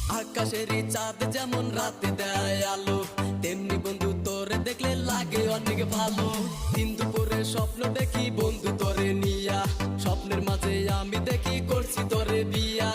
আকাশেরই চাঁদ যেমন রাতে দেয় আলো, তেমনি বন্ধু তোরে দেখলে লাগে অনেক ভালো। দিন দুপুরে স্বপ্ন দেখি বন্ধু তোরে নিয়া, স্বপ্নের মাঝে আমি দেখি করছি তোরে বিয়া।